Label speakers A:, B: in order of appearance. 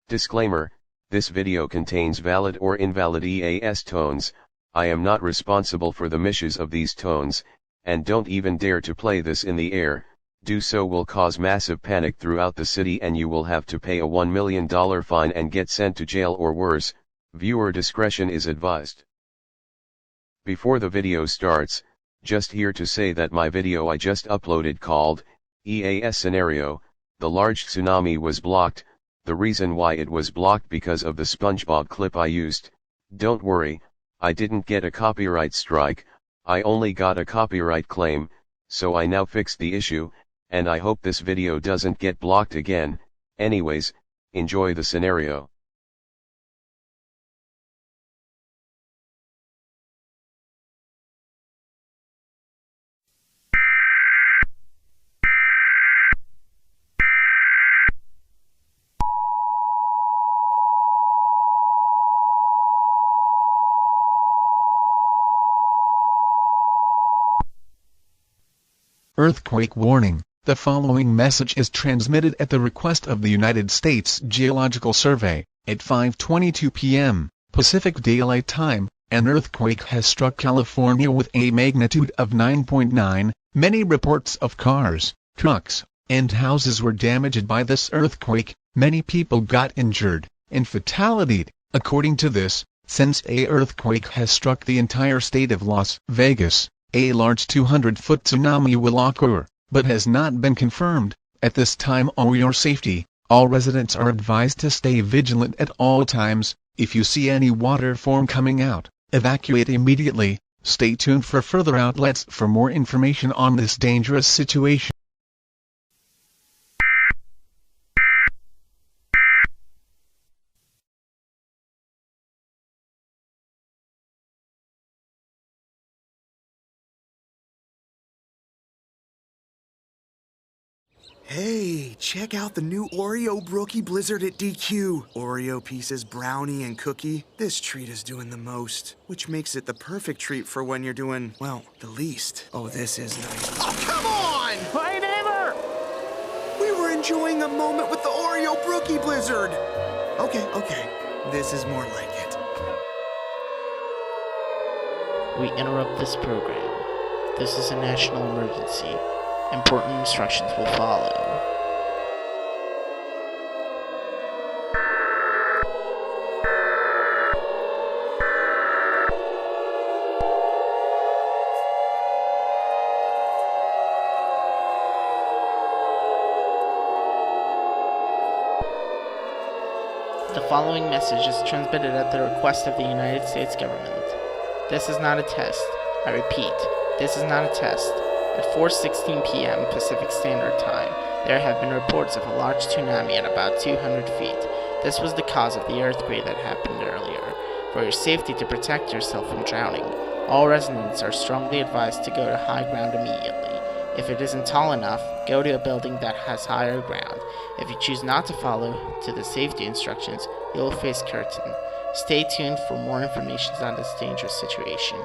A: Disclaimer, this video contains valid or invalid EAS tones. I am not responsible for the misses of these tones, and don't even dare to play this in the air. Do so will cause massive panic throughout the city and you will have to pay a $1 million fine and get sent to jail or worse. Viewer discretion is advised. Before the video starts, just here to say that my video I just uploaded called EAS Scenario, the large tsunami was blocked. The reason why it was blocked because of the SpongeBob clip I used. Don't worry, I didn't get a copyright strike, I only got a copyright claim, so I now fixed the issue, and I hope this video doesn't get blocked again. Anyways, enjoy the scenario.
B: Earthquake warning. The following message is transmitted at the request of the United States Geological Survey. At 5:22 p.m. Pacific Daylight Time, an earthquake has struck California with a magnitude of 9.9. Many reports of cars, trucks, and houses were damaged by this earthquake. Many people got injured and fatalities. According to this, since an earthquake has struck the entire state of Las Vegas, a large 200-foot tsunami will occur, but has not been confirmed. At this time, for your safety, all residents are advised to stay vigilant at all times. If you see any water form coming out, evacuate immediately. Stay tuned for further outlets for more information on this dangerous situation.
C: Hey, check out the new Oreo Brookie Blizzard at DQ. Oreo pieces, brownie, and cookie. This treat is doing the most, which makes it the perfect treat for when you're doing, well, the least. Oh, this is nice. Oh, come on!
D: Hey, neighbor!
C: We were enjoying a moment with the Oreo Brookie Blizzard. Okay. This is more like it.
D: We interrupt this program. This is a national emergency. Important instructions will follow. The following message is transmitted at the request of the United States government. This is not a test. I repeat, this is not a test. At 4:16 p.m. Pacific Standard Time, there have been reports of a large tsunami at about 200 feet. This was the cause of the earthquake that happened earlier. For your safety, to protect yourself from drowning, all residents are strongly advised to go to high ground immediately. If it isn't tall enough, go to a building that has higher ground. If you choose not to follow to the safety instructions, you will face curtain. Stay tuned for more information on this dangerous situation.